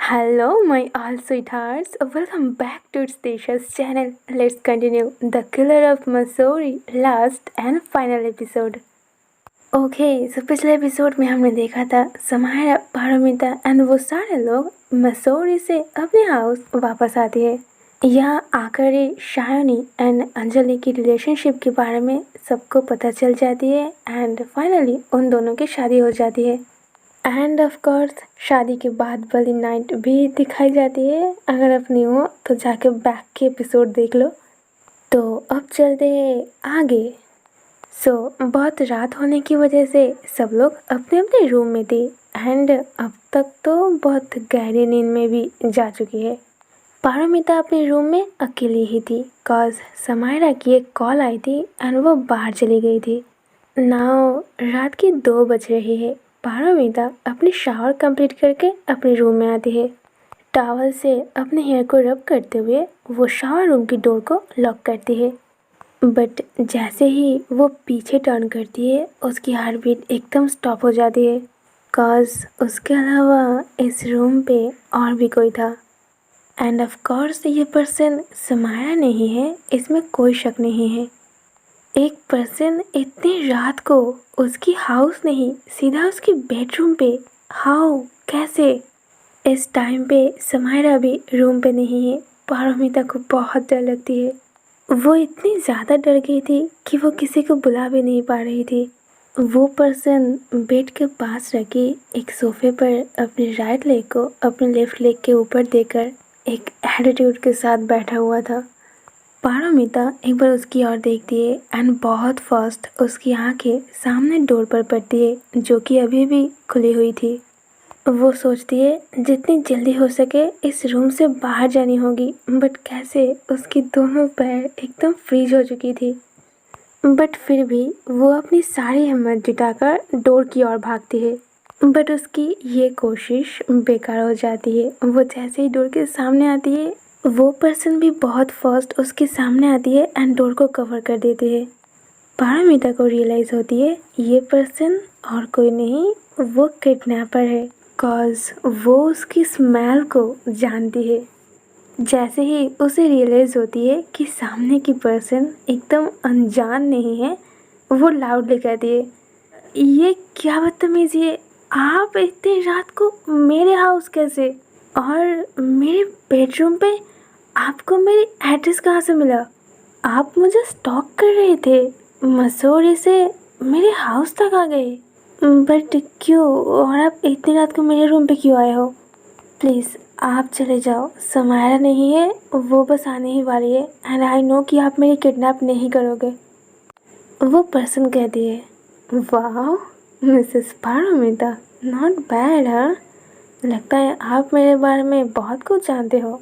Hello, my all sweethearts. Welcome back to Stacia's channel. Let's continue The Killer of Missouri last and final episode. पिछले episode में हमने देखा था Samaira, Paromita and वो सारे लोग मसूरी से अपने हाउस वापस आते हैं। यहाँ आकर ही शायोनी एंड अंजलि की रिलेशनशिप के बारे में सबको पता चल जाती है एंड फाइनली उन दोनों की शादी हो जाती है। एंड ऑफ कोर्स शादी के बाद वाली नाइट भी दिखाई जाती है। अगर अपनी हो तो जाके बैक के एपिसोड देख लो। तो अब चलते हैं आगे। बहुत रात होने की वजह से सब लोग अपने अपने रूम में थे एंड अब तक तो बहुत गहरी नींद में भी जा चुकी है। पारोमिता अपने रूम में अकेली ही थी कॉज समायरा की एक कॉल आई थी एंड वो बाहर चली गई थी। नाउ रात की 2 बज रही है। पारोमिता अपनी शावर कंप्लीट करके अपने रूम में आती है। टॉवल से अपने हेयर को रब करते हुए वो शावर रूम की डोर को लॉक करती है। बट जैसे ही वो पीछे टर्न करती है उसकी हार्ट बीट एकदम स्टॉप हो जाती है कॉज उसके अलावा इस रूम पे और भी कोई था। एंड ऑफ कोर्स ये पर्सन समायरा नहीं है, इसमें कोई शक नहीं है। एक पर्सन इतनी रात को उसकी हाउस नहीं सीधा उसकी बेडरूम पे, हाउ, कैसे? इस टाइम पे समायरा भी रूम पे नहीं है। पारोमिता को बहुत डर लगती है। वो इतनी ज़्यादा डर गई थी कि वो किसी को बुला भी नहीं पा रही थी। वो पर्सन बेड के पास रखी एक सोफे पर अपने राइट लेग को अपने लेफ्ट लेग के ऊपर देकर एक एटीट्यूड के साथ बैठा हुआ था। पारोमिता एक बार उसकी ओर देखती है एंड बहुत फास्ट उसकी आंखें सामने डोर पर पड़ती है जो कि अभी भी खुली हुई थी। वो सोचती है जितनी जल्दी हो सके इस रूम से बाहर जानी होगी, बट कैसे? उसकी दोनों पैर एकदम फ्रीज हो चुकी थी। बट फिर भी वो अपनी सारी हिम्मत जुटाकर डोर की ओर भागती है, बट उसकी ये कोशिश बेकार हो जाती है। वो जैसे ही डोर के सामने आती है वो पर्सन भी बहुत फास्ट उसके सामने आती है एंड डोर को कवर कर देती है। पारोमिता को रियलाइज़ होती है ये पर्सन और कोई नहीं, वो किडनैपर है कॉज वो उसकी स्मेल को जानती है। जैसे ही उसे रियलाइज़ होती है कि सामने की पर्सन एकदम अनजान नहीं है, वो लाउडली कहती है, ये क्या बदतमीज़ी है? आप इतनी रात को मेरे हाउस कैसे? और मेरे बेडरूम पे आपको मेरी एड्रेस कहाँ से मिला? आप मुझे स्टॉक कर रहे थे, मसूरी से मेरे हाउस तक आ गए, बट क्यों? और आप इतनी रात को मेरे रूम पे क्यों आए हो? प्लीज़ आप चले जाओ, समायरा नहीं है, वो बस आने ही वाली है एंड आई नो कि आप मेरी किडनैप नहीं करोगे। वो पर्सन कहती है, वाह मिसेस पारोमिता, नॉट बैड। हाँ, लगता है आप मेरे बारे में बहुत कुछ जानते हो।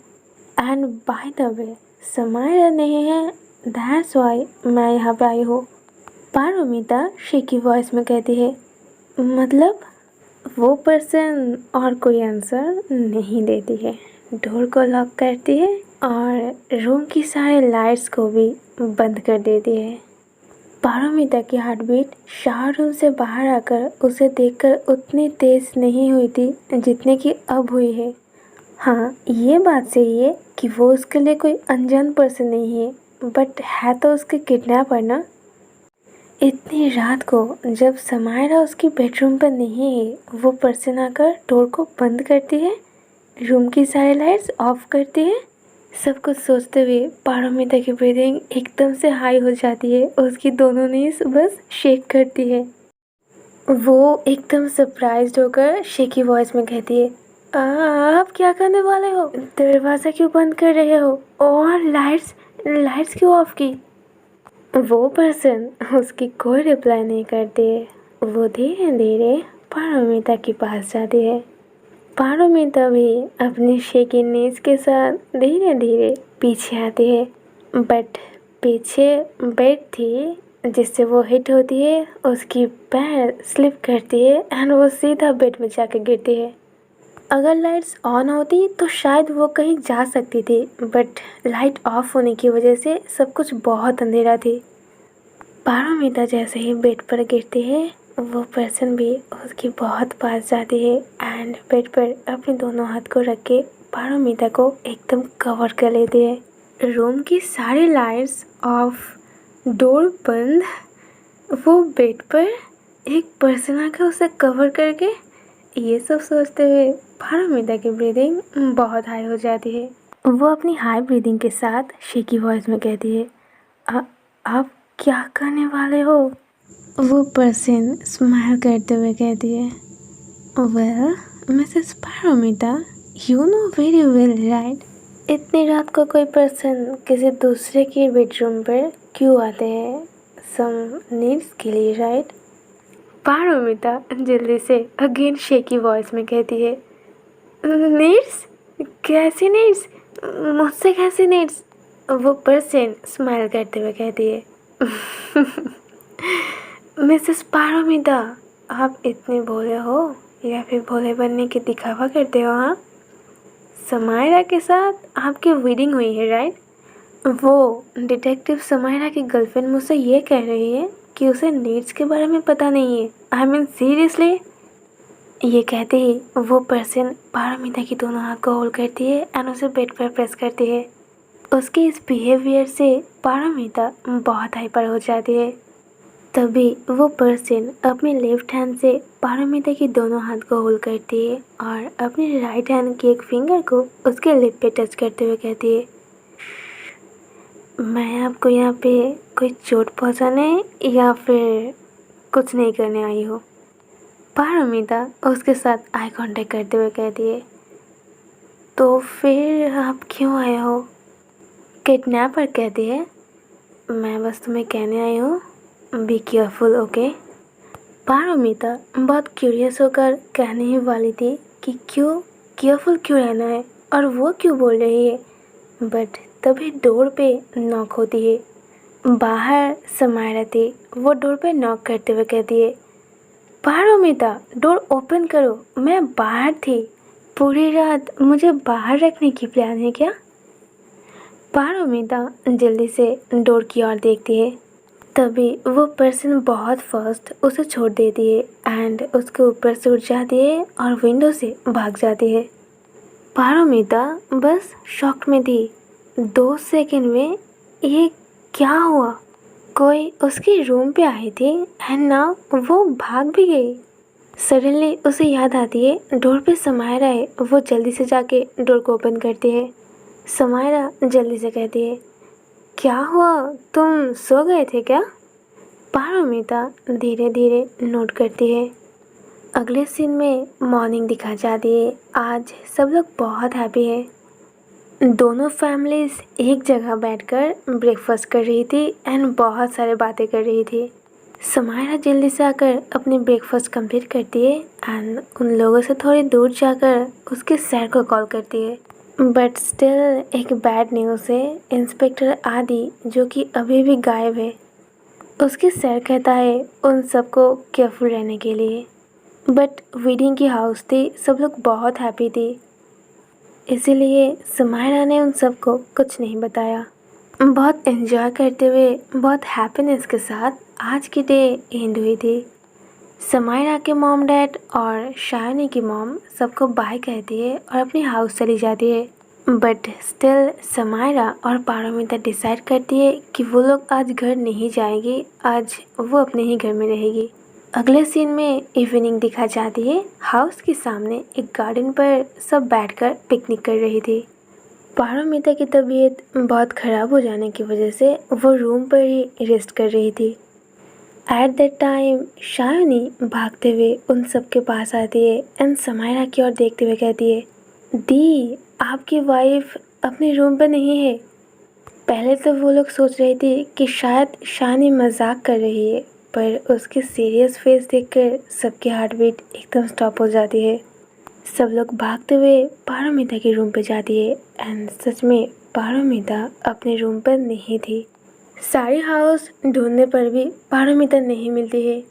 And by the way Samaira नहीं है, दैट्स वाई मैं यहाँ पे आई हूँ। पारोमिता शेकी वॉइस में कहती है, मतलब? वो पर्सन और कोई आंसर नहीं देती है, डोर को लॉक करती है और रूम की सारे लाइट्स को भी बंद कर देती है। पारोमिता की हार्ट बीट शावर रूम से बाहर आकर उसे देखकर उतनी तेज़ नहीं हुई थी जितने की अब हुई है। हाँ, ये बात सही है कि वो उसके लिए कोई अनजान पर्सन नहीं है, बट है तो उसके किडनैपर ना। इतनी रात को जब समायरा उसकी बेडरूम पर नहीं है, वो पर्सन आकर डोर को बंद करती है, रूम की सारी लाइट्स ऑफ करती है। सब कुछ सोचते हुए पारोमिता की ब्रीदिंग एकदम से हाई हो जाती है, उसकी दोनों नीज बस शेक करती है। वो एकदम सरप्राइज्ड होकर शेकी वॉइस में कहती है, आप क्या करने वाले हो? दरवाज़ा क्यों बंद कर रहे हो? और लाइट्स क्यों ऑफ की? वो पर्सन उसकी कोई रिप्लाई नहीं करती है। वो धीरे धीरे पारोमिता के पास जाती है। पारोमिता भी अपनी शेकी नीज के साथ धीरे धीरे पीछे आती है, बट पीछे बेड थी जिससे वो हिट होती है, उसकी पैर स्लिप करती है एंड वो सीधा बेड में जाकर गिरती है। अगर लाइट्स ऑन होती तो शायद वो कहीं जा सकती थी, बट लाइट ऑफ होने की वजह से सब कुछ बहुत अंधेरा थी। पारोमिता जैसे ही बेड पर गिरती है वो पर्सन भी उसके बहुत पास जाती है एंड बेड पर अपने दोनों हाथ को रख के पारोमिता को एकदम कवर कर लेती है। रूम की सारी लाइट्स ऑफ, डोर बंद। वो बेड पर एक पर्सन आकर उसे कवर करके, ये सब सोचते हुए पारोमिता की ब्रीदिंग बहुत हाई हो जाती है। वो अपनी हाई ब्रीदिंग के साथ शेकी वॉइस में कहती है, आप क्या करने वाले हो? वो पर्सन स्माइल करते हुए कहती है, well Mrs Paromita, you know very well right, इतनी रात को कोई पर्सन किसी दूसरे के बेडरूम पर क्यों आते हैं? सम नीड्स के लिए, राइट? पारोमिता जल्दी से अगेन शेकी वॉइस में कहती है, नीड्स? कैसी नीड्स? मुझसे कैसी नीड्स? वो पर्सन स्माइल करते हुए कहती है, मिसेस पारोमिता, आप इतने भोले हो या फिर भोले बनने की दिखावा करते हो? हाँ, समायरा के साथ आपकी वीडिंग हुई है, राइट? वो डिटेक्टिव समायरा की गर्लफ्रेंड मुझसे ये कह रही है कि उसे नीड्स के बारे में पता नहीं है। I mean seriously? ये कहते ही वो पर्सन पारोमिता की दोनों हाथ को होल्ड करती है एंड उसे बेड पर प्रेस करती है। उसके इस बिहेवियर से पारोमिता बहुत हाइपर हो जाती है। तभी वो पर्सन अपने लेफ्ट हैंड से पारोमिता की दोनों हाथ को होल्ड करती है और अपने राइट हैंड की एक फिंगर को उसके लिप पे टच करते हुए कहती है, मैं आपको यहाँ पे कोई चोट पहुँचाने या फिर कुछ नहीं करने आई हूँ। पारोमिता उसके साथ आई कांटेक्ट करते हुए कहती है, तो फिर आप क्यों आए हो? किडनैपर कहती है, मैं बस तुम्हें कहने आई हूँ, बी केयरफुल, ओके? पारोमिता बहुत क्यूरियस होकर कहने ही वाली थी कि क्यों केयरफुल क्यों रहना है और वो क्यों बोल रही है, बट तभी डोर पे नॉक होती है। बाहर समायरा थी। वो डोर पे नॉक करते हुए कहती है, पारोमिता डोर ओपन करो, मैं बाहर थी, पूरी रात मुझे बाहर रखने की प्लान है क्या? पारोमिता जल्दी से डोर की ओर देखती है। तभी वो पर्सन बहुत फास्ट उसे छोड़ देती है एंड उसके ऊपर से उठ जाती है और विंडो से भाग जाती है। पारोमिता बस शॉक में थी। 2 सेकंड में ये क्या हुआ? कोई उसके रूम पे आई थी एंड नाउ वो भाग भी गई। सडनली उसे याद आती है डोर पे समायरा है। वो जल्दी से जाके डोर को ओपन करती है। समायरा जल्दी से कहती है, क्या हुआ, तुम सो गए थे क्या? पारोमिता धीरे धीरे नोट करती है। अगले सीन में मॉर्निंग दिखा जाती है। आज सब लोग बहुत हैप्पी है। दोनों फैमिलीज एक जगह बैठकर ब्रेकफास्ट कर रही थी एंड बहुत सारे बातें कर रही थी। समायरा जल्दी से आकर अपनी ब्रेकफास्ट कंप्लीट करती है एंड उन लोगों से थोड़ी दूर जाकर उसके सर को कॉल करती है। बट स्टिल एक बैड न्यूज़ है। इंस्पेक्टर आदि जो कि अभी भी गायब है। उसके सर कहता है उन सबको केयरफुल रहने के लिए। बट वेडिंग की हाउस थी, सब लोग बहुत हैप्पी थी, इसीलिए समायरा ने उन सबको कुछ नहीं बताया। बहुत एंजॉय करते हुए, बहुत हैप्पीनेस के साथ आज की डे एंड हुई थी। समायरा के मॉम डैड और शायनी की मॉम सबको बाय कहती है और अपनी हाउस चली जाती है। बट स्टिल समायरा और पारोमिता डिसाइड करती है कि वो लोग आज घर नहीं जाएगी, आज वो अपने ही घर में रहेगी। अगले सीन में इवनिंग दिखा जाती है। हाउस के सामने एक गार्डन पर सब बैठकर पिकनिक कर रही थी। पारोमिता की तबीयत बहुत ख़राब हो जाने की वजह से वो रूम पर ही रेस्ट कर रही थी। एट दैट टाइम शायनी भागते हुए उन सब के पास आती है एंड समायरा की ओर देखते हुए कहती है, दी, आपकी वाइफ अपने रूम पर नहीं है। पहले तो वो लोग सोच रहे थे कि शायद शायनी मजाक कर रही है, पर उसकी सीरियस फेस देखकर सबकी हार्ट बीट एकदम स्टॉप हो जाती है। सब लोग भागते हुए पारोमिता के रूम पर जाती है एंड सच में पारोमिता अपने रूम पर नहीं थी। सारी हाउस ढूंढने पर भी पारोमिता नहीं मिलती है।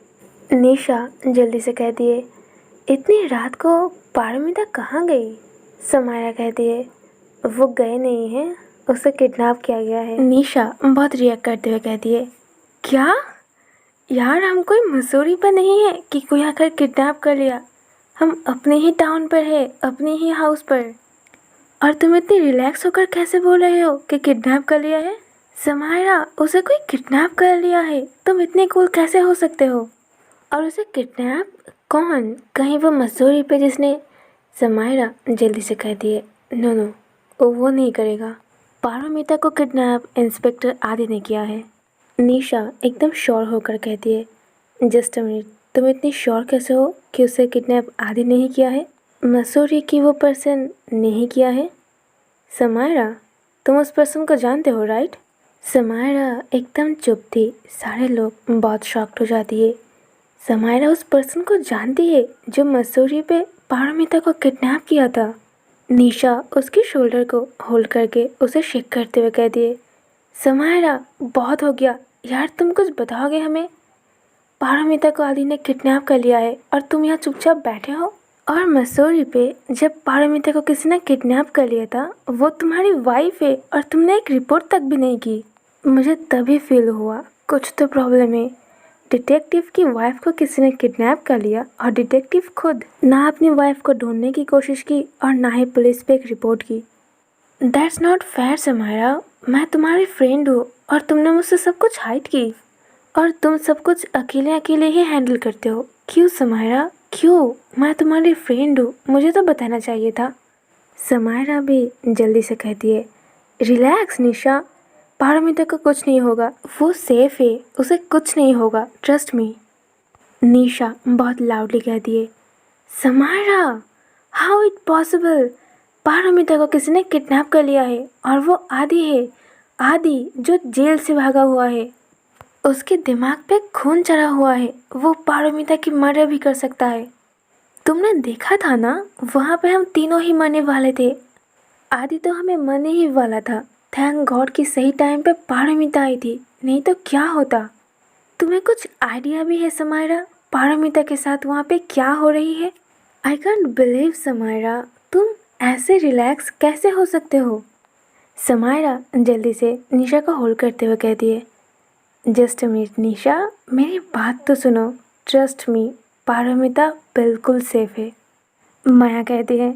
निशा जल्दी से कहती है, इतनी रात को पारोमिता कहाँ गई? समायरा कहती है, वो गए नहीं हैं, उसे किडनैप किया गया है। निशा बहुत रिएक्ट करते हुए कहती है, क्या? यार हम कोई मसूरी पर नहीं है कि कोई आकर किडनैप कर लिया। हम अपने ही टाउन पर है, अपने ही हाउस पर। और तुम इतनी रिलैक्स होकर कैसे बोल रहे हो कि किडनैप कर लिया है? समायरा, उसे कोई किडनैप कर लिया है। तुम इतने कूल कैसे हो सकते हो? और उसे किडनैप कौन? कहीं वो मसूरी पे जिसने... समायरा जल्दी से कह दिए, नो नो, वो नहीं करेगा। पारोमिता को किडनैप इंस्पेक्टर आदि ने किया है। निशा एकदम श्योर होकर कहती है, जस्ट अ मिनट, तुम इतनी श्योर कैसे हो कि उसे किडनैप आदि ने ही किया है? मसूरी की वो पर्सन नहीं किया है? समायरा, तुम उस पर्सन को जानते हो राइट? समायरा एकदम चुप थी। सारे लोग बहुत शॉक्ड हो जाती है। समायरा उस पर्सन को जानती है जो मसूरी पे पारोमिता को किडनैप किया था। निशा उसकी शोल्डर को होल्ड करके उसे शेक करते हुए कहती है, समायरा बहुत हो गया यार, तुम कुछ बताओगे हमें? पारोमिता को आदि ने किडनैप कर लिया है और तुम यहाँ चुपचाप बैठे हो। और मसूरी पे जब पारोमिता को किसी ने किडनैप कर लिया था, वो तुम्हारी वाइफ है और तुमने एक रिपोर्ट तक भी नहीं की। मुझे तभी फील हुआ कुछ तो प्रॉब्लम है। डिटेक्टिव की वाइफ को किसी ने किडनैप कर लिया और डिटेक्टिव खुद ना अपनी वाइफ को ढूंढने की कोशिश की और ना ही पुलिस पे एक रिपोर्ट की। दैट्स नॉट फेयर समायरा, मैं तुम्हारी फ्रेंड हूँ और तुमने मुझसे सब कुछ हाइड की और तुम सब कुछ अकेले अकेले ही हैंडल करते हो। क्यों समायरा, क्यों? मैं तुम्हारी फ्रेंड हूँ, मुझे तो बताना चाहिए था। समायरा भी जल्दी से कहती है, रिलैक्स निशा, पारोमिता को कुछ नहीं होगा, वो सेफ है, उसे कुछ नहीं होगा, ट्रस्ट मी। निशा बहुत लाउडली कहती है, Samaira, how it possible? Paromita को किसी ने किडनैप कर लिया है और वो आदि है, आदि जो जेल से भागा हुआ है। उसके दिमाग पे खून चढ़ा हुआ है, वो पारोमिता की मर्डर भी कर सकता है। तुमने देखा था ना, वहाँ पे हम तीनों ही मरने वाले थे। आदि तो हमें मरने ही वाला था। थैंक गॉड कि सही टाइम पे पारोमिता आई थी, नहीं तो क्या होता? तुम्हें कुछ आइडिया भी है समायरा, पारोमिता के साथ वहाँ पे क्या हो रही है? आई कांट बिलीव समायरा, तुम ऐसे रिलैक्स कैसे हो सकते हो? समायरा जल्दी से निशा को होल्ड करते हुए कहती है, जस्ट अ मिनट निशा, मेरी बात तो सुनो, ट्रस्ट मी, पारोमिता बिल्कुल सेफ है। माया कहती है,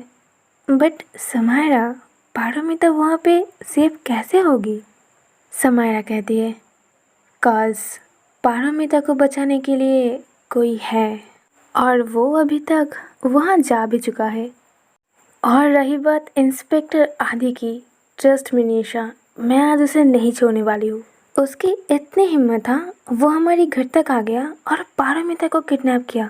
बट समायरा, पारोमिता वहाँ पे सेफ कैसे होगी? समायरा कहती है, काज पारोमिता को बचाने के लिए कोई है और वो अभी तक वहाँ जा भी चुका है। और रही बात इंस्पेक्टर आदि की, ट्रस्ट मी निशा, मैं आज उसे नहीं छोड़ने वाली हूँ। उसकी इतनी हिम्मत था, वो हमारी घर तक आ गया और पारोमिता को किडनैप किया।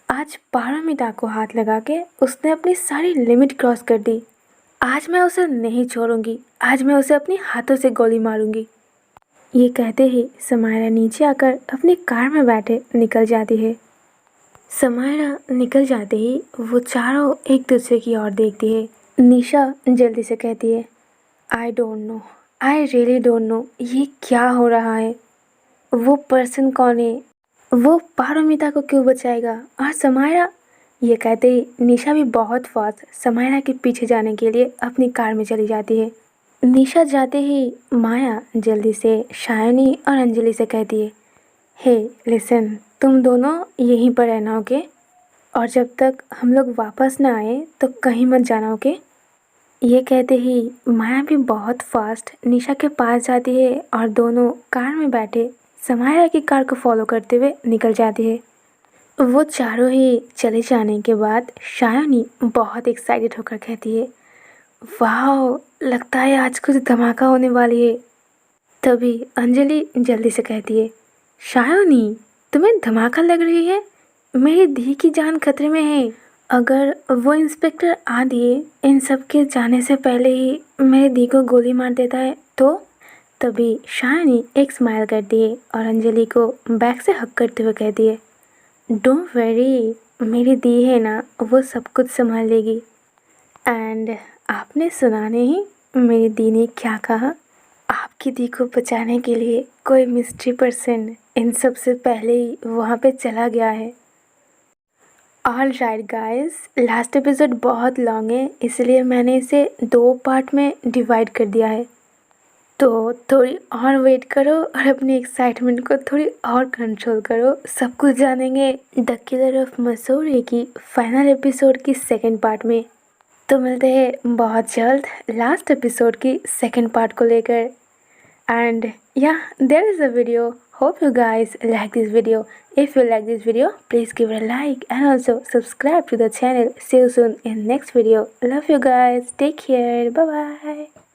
आज पारोमिता को हाथ लगा के उसने अपनी सारी लिमिट क्रॉस कर दी। आज मैं उसे नहीं छोड़ूंगी, आज मैं उसे अपने हाथों से गोली मारूंगी। ये कहते ही समायरा नीचे आकर अपनी कार में बैठे निकल जाती है। समायरा निकल जाते ही वो चारों एक दूसरे की ओर देखती है। निशा जल्दी से कहती है, I don't know, I really don't know, ये क्या हो रहा है? वो पर्सन कौन है? वो पारोमिता को क्यों बचाएगा? और समायरा? ये कहते ही निशा भी बहुत फास्ट समायरा के पीछे जाने के लिए अपनी कार में चली जाती है। निशा जाते ही माया जल्दी से शायनी और अंजलि से कहती है, हे लिसन, तुम दोनों यहीं पर रहना ओके? और जब तक हम लोग वापस ना आए तो कहीं मत जाना ओके? ये कहते ही माया भी बहुत फास्ट निशा के पास जाती है और दोनों कार में बैठे समायरा की कार को फॉलो करते हुए निकल जाती है। वो चारों ही चले जाने के बाद शायनी बहुत एक्साइटेड होकर कहती है, वाह, लगता है आज कुछ धमाका होने वाली है। तभी अंजलि जल्दी से कहती है, शायनी, तुम्हें धमाका लग रही है? मेरी धी की जान खतरे में है। अगर वो इंस्पेक्टर आदि इन सब के जाने से पहले ही मेरी धी को गोली मार देता है तो? तभी शायनी एक स्माइल करती है और अंजलि को बैक से हक करते हुए कहती है, डोंट वरी, मेरी दी है ना, वो सब कुछ संभाल लेगी। एंड आपने सुना नहीं मेरी दी ने क्या कहा? आपकी दी को बचाने के लिए कोई मिस्ट्री पर्सन इन सब से पहले ही वहाँ पे चला गया है। All right guys, last episode बहुत लॉन्ग है, इसलिए मैंने इसे 2 पार्ट में डिवाइड कर दिया है। तो थोड़ी और वेट करो और अपनी एक्साइटमेंट को थोड़ी और कंट्रोल करो। सब कुछ जानेंगे द किलर ऑफ मसूरी की फाइनल एपिसोड की सेकंड पार्ट में। तो मिलते हैं बहुत जल्द लास्ट एपिसोड की सेकंड पार्ट को लेकर। And yeah, there is a video. Hope you guys like this video. If you like this video, please give it a like and also subscribe to the channel. See you soon in next video. Love you guys. Take care. Bye bye.